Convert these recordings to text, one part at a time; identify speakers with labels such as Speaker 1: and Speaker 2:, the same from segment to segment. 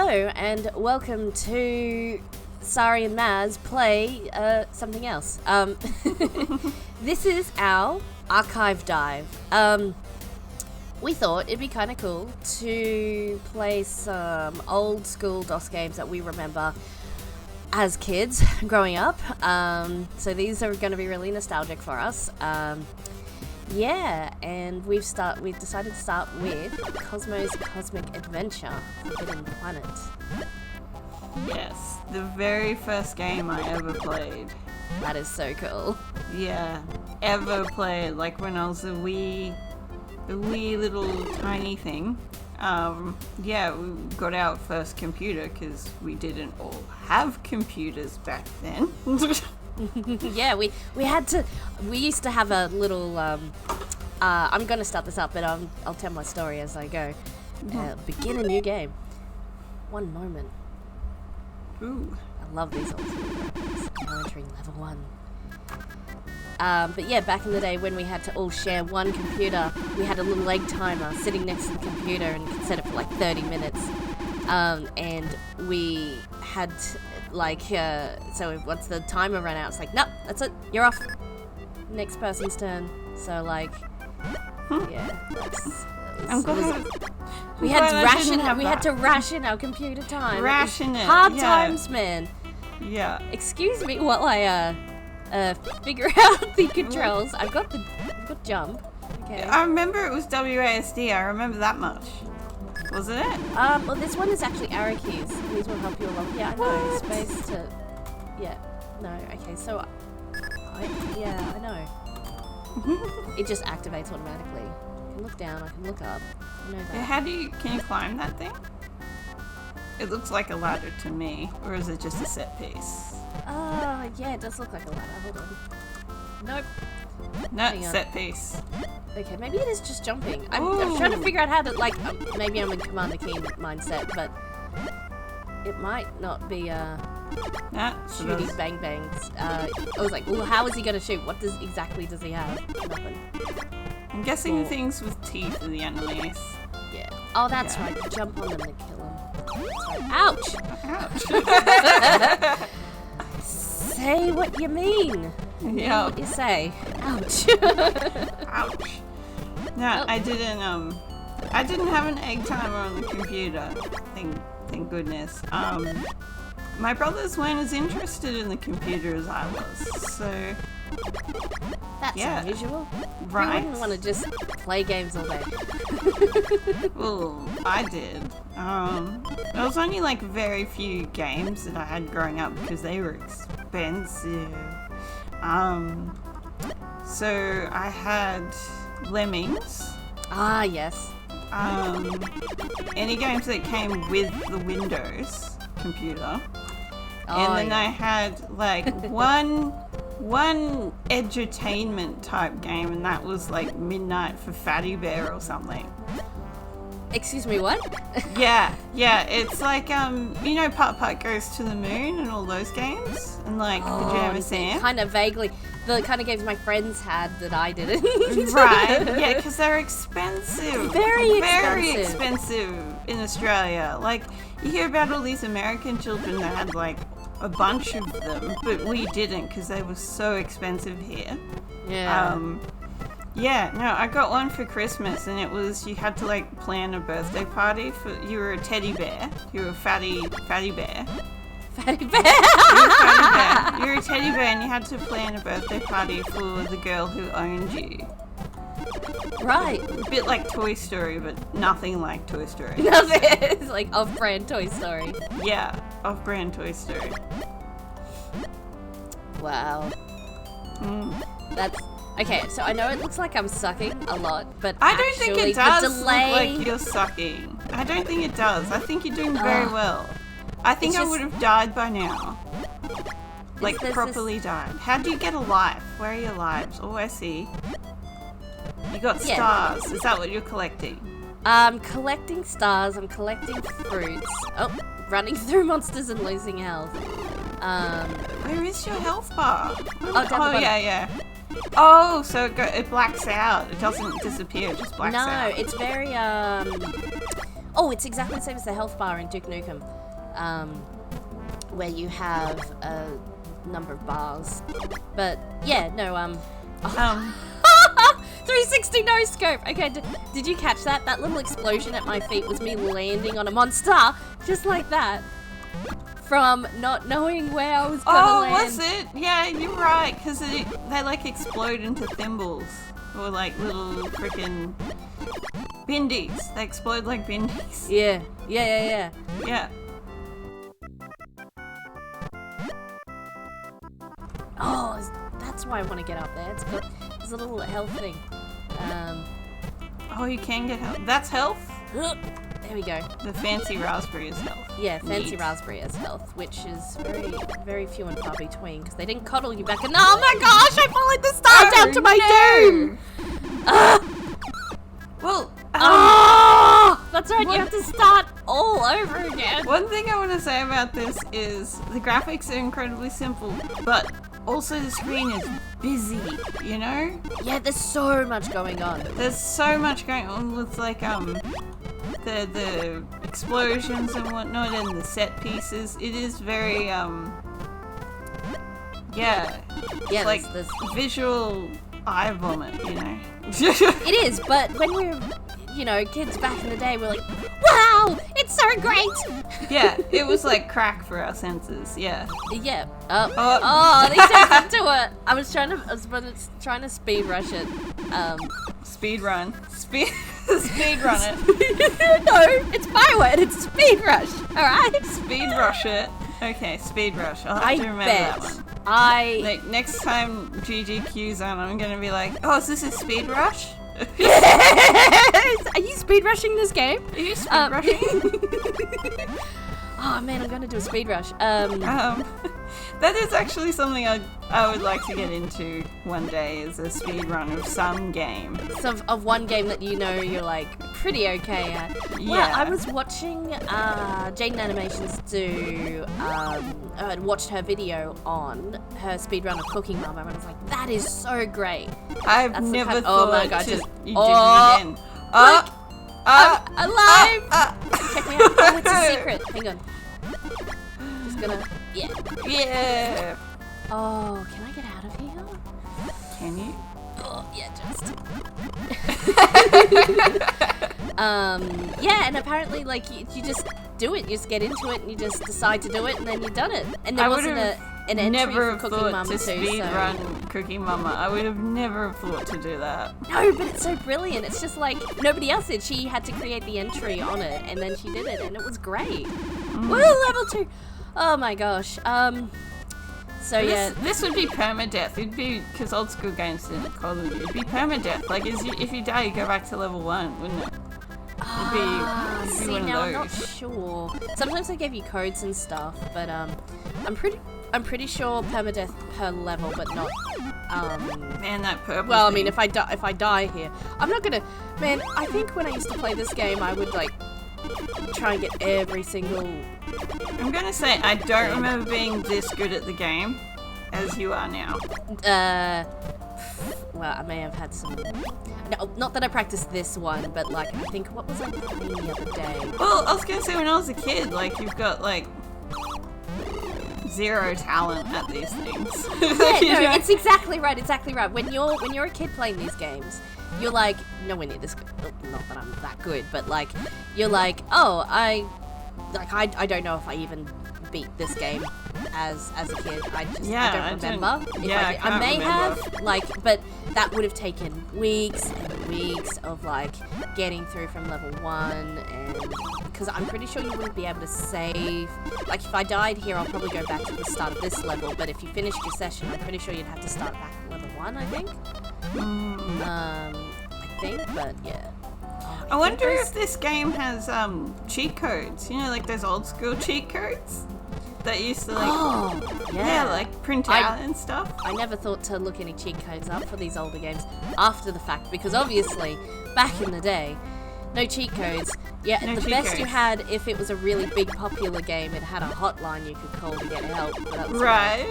Speaker 1: Hello and welcome to Sari and Maz play something else. This is our Archive dive. We thought it'd be kind of cool to play some old school DOS games that we remember as kids growing up. So these are going to be really nostalgic for us. Yeah, and we've decided to start with Cosmo's Cosmic Adventure, Forbidden Planet.
Speaker 2: Yes, the very first game I ever played.
Speaker 1: That is so cool.
Speaker 2: Yeah, ever played, like when I was a wee little tiny thing. Yeah, we got our first computer because we didn't all have computers back then.
Speaker 1: Yeah, we used to have a little, I'm going to start this up, but I'll tell my story as I go. Begin a new game. One moment.
Speaker 2: Ooh.
Speaker 1: I love these old games. Now entering level 1. But yeah, back in the day when we had to all share one computer, we had a little egg timer sitting next to the computer and could set it for like 30 minutes. And we had so once the timer ran out, it's like, nope, that's it, you're off. Next person's turn. So like, yeah, we had to ration our computer time.
Speaker 2: Ration it.
Speaker 1: Hard times, man.
Speaker 2: Yeah.
Speaker 1: Excuse me while I figure out the controls. I've got jump. Okay.
Speaker 2: I remember it was WASD. I remember that much. Wasn't it?
Speaker 1: Well, this one is actually arrow keys. These will help you along. Yeah, I know.
Speaker 2: What?
Speaker 1: Space to. Yeah. No. Okay. So. I know. It just activates automatically. I can look down. I can look up. I know that.
Speaker 2: Yeah, can you climb that thing? It looks like a ladder to me, or is it just a set piece?
Speaker 1: Yeah, it does look like a ladder. Hold on. Nope.
Speaker 2: No, set piece.
Speaker 1: Okay, maybe it is just jumping. I'm trying to figure out how to, like, maybe I'm in Commander Keen mindset, but it might not be, shooty bang bangs. I was like, well, how is he gonna shoot? What exactly does he have? Nothing.
Speaker 2: I'm guessing things with teeth are the enemies.
Speaker 1: Yeah. Oh, that's right. Jump on them and kill them. Ouch!
Speaker 2: Ouch!
Speaker 1: Say what you mean.
Speaker 2: Yeah.
Speaker 1: What you say. Ouch.
Speaker 2: Ouch. No, I didn't have an egg timer on the computer. Thank goodness. My brothers weren't as interested in the computer as I was, so...
Speaker 1: That's unusual.
Speaker 2: Right.
Speaker 1: You wouldn't want to just play games all day.
Speaker 2: Well, I did. There was only like very few games that I had growing up because they were expensive. So I had Lemmings.
Speaker 1: Ah, yes.
Speaker 2: Any games that came with the Windows computer.
Speaker 1: Oh,
Speaker 2: and then I had like one edutainment type game, and that was like Midnight for Fatty Bear or something.
Speaker 1: Excuse me, what?
Speaker 2: Yeah, it's like, you know Putt Putt Goes to the Moon and all those games? And like Pajama Sam?
Speaker 1: Kind of vaguely. The kind of games my friends had that I didn't.
Speaker 2: Right, yeah, because they're expensive.
Speaker 1: Very
Speaker 2: expensive in Australia. Like, you hear about all these American children that had like a bunch of them, but we didn't because they were so expensive here.
Speaker 1: Yeah.
Speaker 2: Yeah, no, I got one for Christmas, and it was, you had to like plan a birthday party for, you were a teddy bear, you were a fatty bear.
Speaker 1: Fatty bear.
Speaker 2: You were a teddy bear, and you had to plan a birthday party for the girl who owned you.
Speaker 1: Right.
Speaker 2: A bit like Toy Story, but nothing like Toy Story.
Speaker 1: Nothing. It's like off-brand Toy Story.
Speaker 2: Yeah, off-brand Toy Story.
Speaker 1: Wow. That's... Okay, so I know it looks like I'm sucking a lot, but
Speaker 2: I don't think it does
Speaker 1: the delay...
Speaker 2: look like you're sucking. I don't think it does. I think you're doing very well. I think I would have died by now. Like, properly died. How do you get a life? Where are your lives? Oh, I see. You got stars. Is that what you're collecting?
Speaker 1: I'm collecting stars. I'm collecting fruits. Oh, running through monsters and losing health.
Speaker 2: Where is your health bar?
Speaker 1: Oh,
Speaker 2: yeah. Oh, so it blacks out. It doesn't disappear, it just blacks out.
Speaker 1: No, it's very, oh, it's exactly the same as the health bar in Duke Nukem. where you have a number of bars. But yeah, no, 360 no scope. Okay, did you catch that? That little explosion at my feet was me landing on a monster, just like that. From not knowing where I was gonna land.
Speaker 2: Oh, was it? Yeah, you're right, because they like explode into thimbles. Or like little freaking bindies. They explode like bindies.
Speaker 1: Yeah.
Speaker 2: Yeah.
Speaker 1: Oh, that's why I want to get up there. There's a little health thing.
Speaker 2: Oh, you can get health. That's health?
Speaker 1: There we go.
Speaker 2: The fancy raspberry is health.
Speaker 1: Yeah, fancy raspberry is health, which is very, very few and far between, because they didn't coddle you back. And oh my gosh, I followed the star down to my doom!
Speaker 2: Well,
Speaker 1: that's right, you have to start all over again.
Speaker 2: One thing I want to say about this is the graphics are incredibly simple, but also the screen is busy, you know?
Speaker 1: Yeah, there's so much going on.
Speaker 2: There's so much going on with like the explosions and whatnot and the set pieces. It is very like
Speaker 1: there's
Speaker 2: visual eye vomit, you know.
Speaker 1: It is, but when we're kids back in the day, we're like, wow, it's so great.
Speaker 2: Yeah, it was like crack for our senses. Yeah.
Speaker 1: Yeah. They turned into it. I was trying to speed rush it.
Speaker 2: Speed run. Speed run it.
Speaker 1: No, it's my word. It's speed rush. All right.
Speaker 2: Speed rush it. Okay, speed rush. I'll have to remember that one. Like, next time GGQ's on, I'm gonna be like, oh, is this a speed rush?
Speaker 1: Are you speed rushing this game?
Speaker 2: Are you speed rushing?
Speaker 1: Oh man, I'm gonna do a speed rush.
Speaker 2: That is actually something I would like to get into one day, is a speed run of some game.
Speaker 1: Of one game that you're like pretty okay at.
Speaker 2: Yeah.
Speaker 1: Well, I was watching Jaden Animations do. I watched her video on her speed run of Cooking Mama, and I was like, that is so great.
Speaker 2: I've never thought
Speaker 1: oh my God,
Speaker 2: you did it again.
Speaker 1: I'm alive! Check me out. Oh, it's a secret. Hang on. Just gonna.
Speaker 2: Yeah.
Speaker 1: Oh, can I get out of here?
Speaker 2: Can you?
Speaker 1: Oh, yeah, just. Yeah, and apparently, like, you just do it. You just get into it, and you just decide to do it, and then you've done it. And there wasn't an entry
Speaker 2: never
Speaker 1: for Cooking Mama
Speaker 2: to
Speaker 1: too.
Speaker 2: Speed run Cooking Mama. I would have never thought to do that.
Speaker 1: No, but it's so brilliant. It's just like nobody else did. She had to create the entry on it, and then she did it, and it was great. Woo, level 2. Oh my gosh. So
Speaker 2: this would be permadeath. It'd be, because old school games didn't coddle you. It'd be permadeath. Like, if you die, you go back to level 1, wouldn't it? It'd be one of those.
Speaker 1: I'm not sure. Sometimes they gave you codes and stuff, but I'm pretty sure permadeath per level, but not.
Speaker 2: Man, that purple.
Speaker 1: Well,
Speaker 2: thing.
Speaker 1: I mean, if I die here, I'm not gonna. Man, I think when I used to play this game, I would like try and get every single.
Speaker 2: I'm gonna say I don't remember being this good at the game as you are now.
Speaker 1: Well, I may have had some. No, not that I practiced this one, but like I think what was I playing the other day?
Speaker 2: Well, I was gonna say when I was a kid, like you've got like zero talent at these things.
Speaker 1: Yeah, no, it's exactly right. Exactly right. When you're a kid playing these games, you're like nowhere near this good. Not that I'm that good, but like you're like, oh, I don't know if I even beat this game as a kid. I don't remember. I may have, like, but that would have taken weeks and weeks of like getting through from level 1, and because I'm pretty sure you wouldn't be able to save. Like if I died here, I'll probably go back to the start of this level, but if you finished your session, I'm pretty sure you'd have to start back at level 1, I think. I think, but yeah.
Speaker 2: I wonder if this game has cheat codes. You know, like those old school cheat codes that used to like like print out and stuff.
Speaker 1: I never thought to look any cheat codes up for these older games after the fact, because obviously back in the day No cheat codes. Yeah,
Speaker 2: No
Speaker 1: the
Speaker 2: cheat
Speaker 1: best
Speaker 2: codes.
Speaker 1: you had, if it was a really big popular game, it had a hotline you could call to get help. But that was
Speaker 2: Right.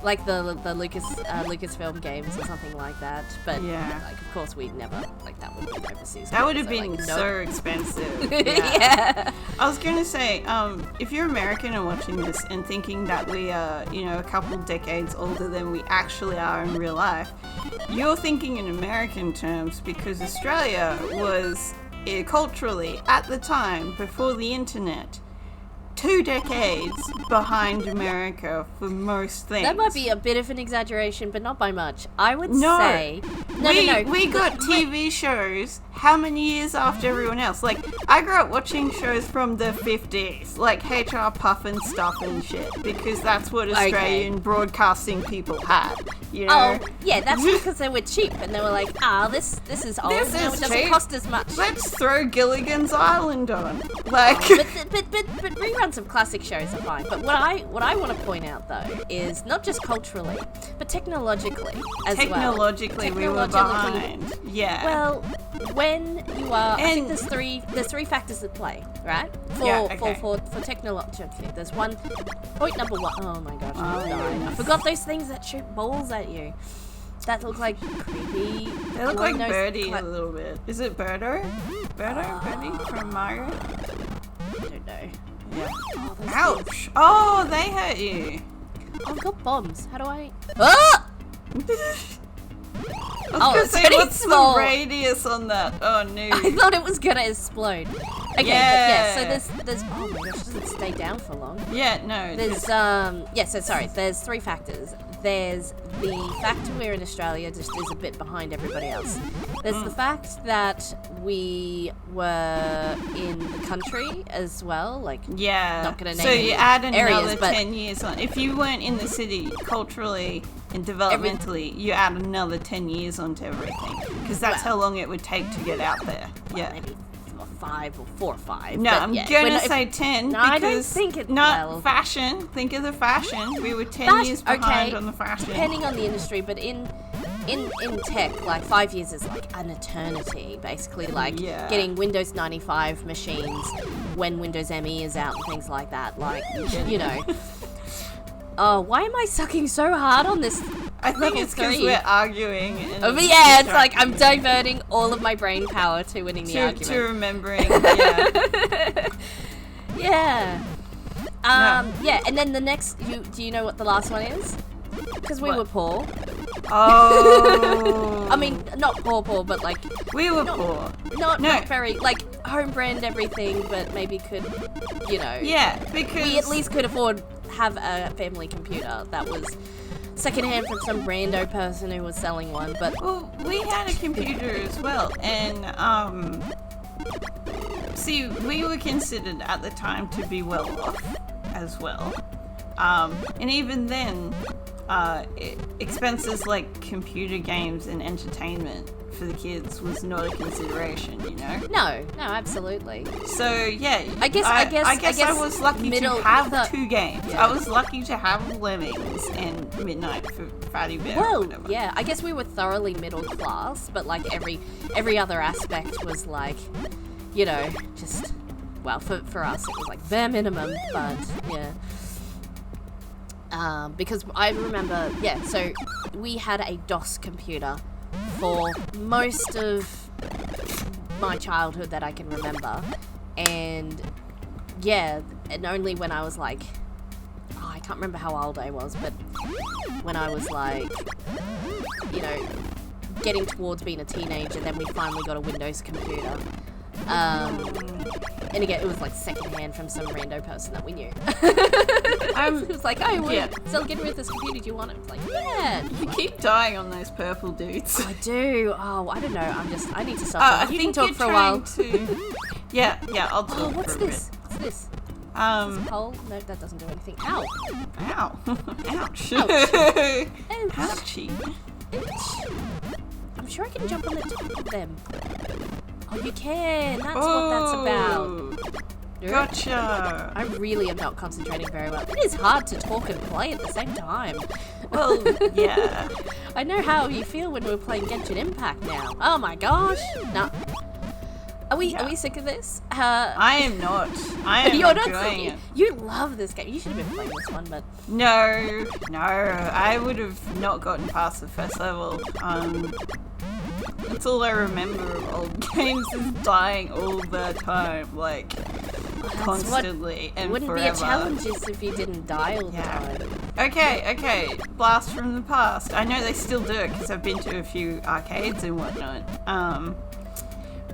Speaker 1: like the Lucasfilm games or something like that. But
Speaker 2: Yeah.
Speaker 1: like, of course, we'd never like that would have been overseas.
Speaker 2: That would have
Speaker 1: so,
Speaker 2: been
Speaker 1: like,
Speaker 2: so expensive.
Speaker 1: yeah.
Speaker 2: I was going to say, if you're American and watching this and thinking that we are, a couple decades older than we actually are in real life, you're thinking in American terms because Australia was culturally, at the time, before the internet, 2 decades behind America for most things.
Speaker 1: That might be a bit of an exaggeration, but not by much. I would
Speaker 2: No.
Speaker 1: say... No.
Speaker 2: We got TV shows how many years after everyone else? Like, I grew up watching shows from the 50s, like HR Puff and stuff and shit, because that's what Australian broadcasting people had,
Speaker 1: Oh, yeah, that's because they were cheap, and they were like, this is old,
Speaker 2: This
Speaker 1: now
Speaker 2: is
Speaker 1: it doesn't
Speaker 2: cheap.
Speaker 1: cost as much.
Speaker 2: Let's throw Gilligan's Island on. Like...
Speaker 1: But reruns of classic shows are fine. But what I want to point out though is not just culturally, but technologically as well.
Speaker 2: Technologically, we were behind. Yeah.
Speaker 1: Well, when you are, I think
Speaker 2: And-
Speaker 1: there's three factors at play, right? For technologically, there's one. Point number one. Oh my gosh, I'm dying. I forgot those things that shoot balls at you. That look like creepy.
Speaker 2: They look like
Speaker 1: long-nosed
Speaker 2: Birdie a little bit. Is it Birdo? Birdie from Mario?
Speaker 1: I don't know.
Speaker 2: Yeah.
Speaker 1: Oh, those things.
Speaker 2: Ouch! Oh, they hurt you.
Speaker 1: I've got bombs. How do I? Ah!
Speaker 2: I was gonna
Speaker 1: it's
Speaker 2: say,
Speaker 1: pretty
Speaker 2: what's
Speaker 1: small.
Speaker 2: the radius on that? Oh no.
Speaker 1: I thought it was gonna explode. Okay,
Speaker 2: Yeah.
Speaker 1: but yeah, so there's oh my gosh, it doesn't stay down for long.
Speaker 2: Yeah, no.
Speaker 1: There's there's 3 factors. There's the fact we're in Australia just is a bit behind everybody else. There's the fact that we were in the country as well, like
Speaker 2: Yeah.
Speaker 1: not gonna name
Speaker 2: so you add another
Speaker 1: areas, but
Speaker 2: 10 years on. If you weren't in the city culturally and developmentally, you add another 10 years onto everything. Because that's how long it would take to get out there. Yeah.
Speaker 1: maybe 5 or 4 or 5.
Speaker 2: No,
Speaker 1: but
Speaker 2: I'm
Speaker 1: yeah,
Speaker 2: gonna
Speaker 1: we're not-
Speaker 2: say 10
Speaker 1: No,
Speaker 2: because
Speaker 1: I don't think it-
Speaker 2: not
Speaker 1: well-
Speaker 2: fashion. Think of the fashion. We were 10 years behind
Speaker 1: okay,
Speaker 2: on the fashion.
Speaker 1: depending on the industry, but in tech, like 5 years is like an eternity, basically. Like
Speaker 2: Yeah.
Speaker 1: getting Windows 95 machines when Windows ME is out and things like that. Like, you know. Oh, why am I sucking so hard on this?
Speaker 2: I think
Speaker 1: level
Speaker 2: it's because
Speaker 1: 3?
Speaker 2: we're arguing. And
Speaker 1: But yeah, it's like I'm diverting all of my brain power to winning the
Speaker 2: to
Speaker 1: argument.
Speaker 2: remembering. Yeah.
Speaker 1: Yeah.
Speaker 2: No.
Speaker 1: Yeah, and then the next, do you know what the last one is? Because we
Speaker 2: What?
Speaker 1: were poor.
Speaker 2: Oh.
Speaker 1: I mean, not poor, but like
Speaker 2: we were poor.
Speaker 1: not
Speaker 2: No.
Speaker 1: very like home brand everything, but maybe could, you know.
Speaker 2: Yeah, because
Speaker 1: We at least could afford have a family computer that was secondhand from some rando person who was selling one, but
Speaker 2: well, we had a computer as well, and see, we were considered at the time to be well off as well, and even then, expenses like computer games and entertainment for the kids was not a consideration, you know.
Speaker 1: no, absolutely.
Speaker 2: So yeah,
Speaker 1: I guess
Speaker 2: I was lucky
Speaker 1: middle-
Speaker 2: to have
Speaker 1: the-
Speaker 2: 2 games.
Speaker 1: Yeah.
Speaker 2: I was lucky to have Lemmings and Midnight for Fatty Bear. or
Speaker 1: Well,
Speaker 2: whatever.
Speaker 1: yeah, I guess we were thoroughly middle class, but like every other aspect was like, you know, just well, for us it was like bare minimum, but yeah. Because I remember, yeah, so we had a DOS computer for most of my childhood that I can remember, and yeah, and only when I was like, I can't remember how old I was, but when I was like, you know, getting towards being a teenager, then we finally got a Windows computer. And again, it was like secondhand from some rando person that we knew. It was like, oh, we're still getting rid of this computer. Do you want it? It's like, yeah.
Speaker 2: You keep dying on those purple dudes.
Speaker 1: I do. Oh, I don't know. I need to stop.
Speaker 2: I
Speaker 1: You
Speaker 2: think
Speaker 1: can talk
Speaker 2: you're
Speaker 1: for a while.
Speaker 2: trying to... Yeah, I'll talk
Speaker 1: Oh, what's
Speaker 2: for a
Speaker 1: this? What's this?
Speaker 2: bit.
Speaker 1: Pole? No, that doesn't do anything. Ow.
Speaker 2: Ow. Ouch.
Speaker 1: Ouch.
Speaker 2: Ouchie.
Speaker 1: I'm sure I can jump on the top of them. Oh, you can. That's what that's about.
Speaker 2: Gotcha.
Speaker 1: I really am not concentrating very well. It is hard to talk and play at the same time.
Speaker 2: Well, yeah.
Speaker 1: I know how you feel when we're playing Genshin Impact now. Oh my gosh. No. Are we sick of this?
Speaker 2: I am not. I am
Speaker 1: You're not
Speaker 2: enjoying
Speaker 1: sick.
Speaker 2: it.
Speaker 1: You love this game. You should have been playing this one, but
Speaker 2: No, I would have not gotten past the first level. That's all I remember of old games is dying all the time, like constantly and
Speaker 1: wouldn't
Speaker 2: forever.
Speaker 1: be a challenge if you didn't die all the time.
Speaker 2: Okay, blast from the past. I know they still do it because I've been to a few arcades and whatnot.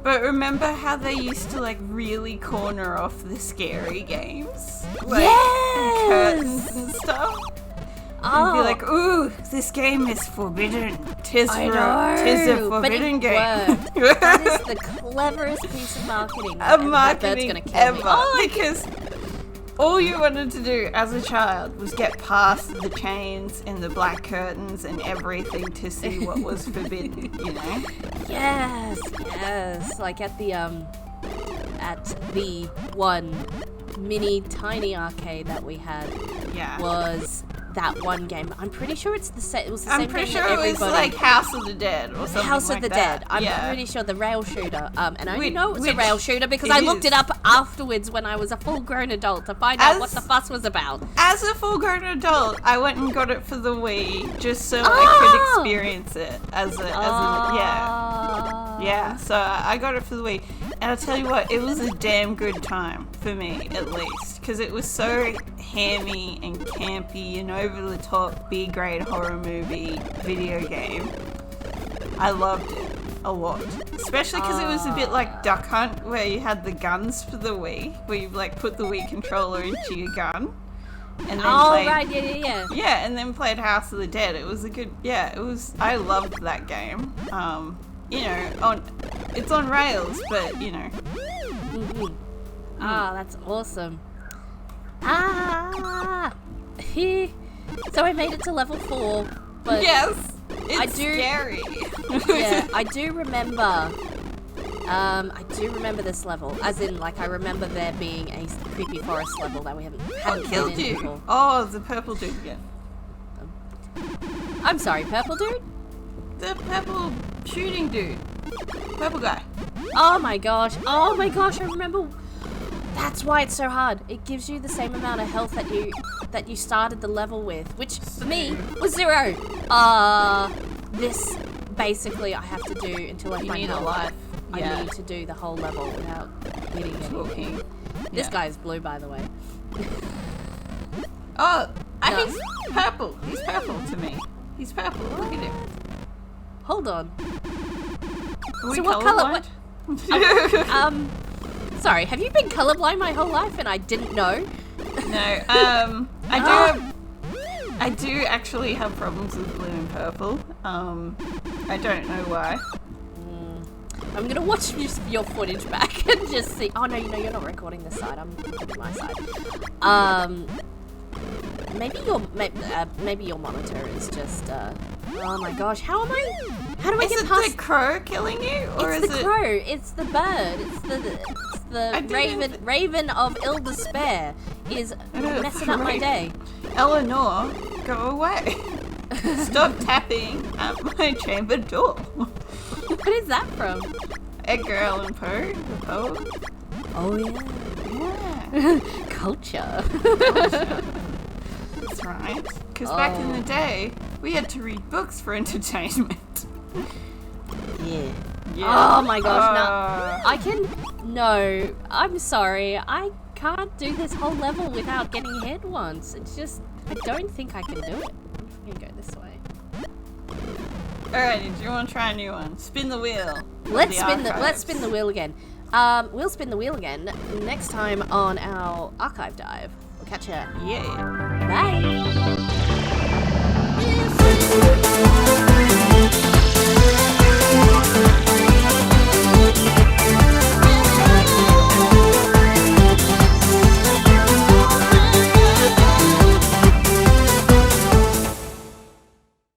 Speaker 2: But remember how they used to like really corner off the scary games? Like curtains and stuff? And be like, ooh, this game is forbidden. Tis a forbidden game.
Speaker 1: Worked. That is the cleverest piece of marketing.
Speaker 2: Marketing
Speaker 1: gonna kill
Speaker 2: ever.
Speaker 1: Me.
Speaker 2: Because all you wanted to do as a child was get past the chains and the black curtains and everything to see what was forbidden, you know?
Speaker 1: Yes. Like at the one mini tiny arcade that we had was that one game. I'm pretty sure it's the same. It was the same game. I'm pretty sure it was
Speaker 2: like House of the Dead or something.
Speaker 1: House
Speaker 2: like
Speaker 1: of the
Speaker 2: that.
Speaker 1: Dead. I'm pretty sure the rail shooter. And I only know it was a
Speaker 2: which
Speaker 1: rail shooter because I looked it up afterwards when I was a full-grown adult to find out what the fuss was about.
Speaker 2: As a full-grown adult, I went and got it for the Wii just so I could experience it yeah. So I got it for the Wii, and I'll tell you what, it was a damn good time for me, at least, because it was so hammy and campy and over-the-top B-grade horror movie video game. I loved it a lot, especially because it was a bit like Duck Hunt, where you had the guns for the Wii, where you like put the Wii controller into your gun. And then Yeah, and then played House of the Dead. It was a good, I loved that game. You know, it's on rails, but you know.
Speaker 1: That's awesome. So I made it to level 4, but
Speaker 2: yes, it's scary.
Speaker 1: Yeah, I do remember. I do remember this level, as in, like, I remember there being a creepy forest level that we hadn't
Speaker 2: killed
Speaker 1: been in
Speaker 2: you
Speaker 1: before.
Speaker 2: Oh, the purple dude again.
Speaker 1: I'm sorry, purple dude?
Speaker 2: The purple shooting dude. Purple guy.
Speaker 1: Oh my gosh, I remember. That's why it's so hard. It gives you the same amount of health that you started the level with, which for me was 0. This basically I have to do until I find health.
Speaker 2: Life.
Speaker 1: I need to do the whole level without hitting anything. This guy is blue, by the way.
Speaker 2: He's purple. He's purple to me. He's purple. Look at him.
Speaker 1: Hold on.
Speaker 2: So what color?
Speaker 1: Sorry, have you been colorblind my whole life and I didn't know?
Speaker 2: No. I do actually have problems with blue and purple. I don't know why.
Speaker 1: I'm gonna watch your footage back and just see. Oh no, you're not recording this side. I'm recording my side. Maybe your monitor is just. Oh my gosh, how do I get past?
Speaker 2: Is it the crow killing you, or
Speaker 1: it's the crow? It's the bird. It's the raven of ill despair is messing up my day.
Speaker 2: Eleanor, go away! Stop tapping at my chamber door.
Speaker 1: What is that from?
Speaker 2: Edgar Allan Poe, the poem.
Speaker 1: Oh yeah. Culture.
Speaker 2: That's right. Because back in the day, we had to read books for entertainment.
Speaker 1: Yeah. Oh my gosh, no. I'm sorry. I can't do this whole level without getting hit once. It's just, I don't think I can do it. I'm gonna go this way.
Speaker 2: Alright, do you want to try a new one? Spin the wheel.
Speaker 1: Let's spin the wheel again. We'll spin the wheel again next time on our archive dive. We'll catch ya.
Speaker 2: Yeah.
Speaker 1: Bye.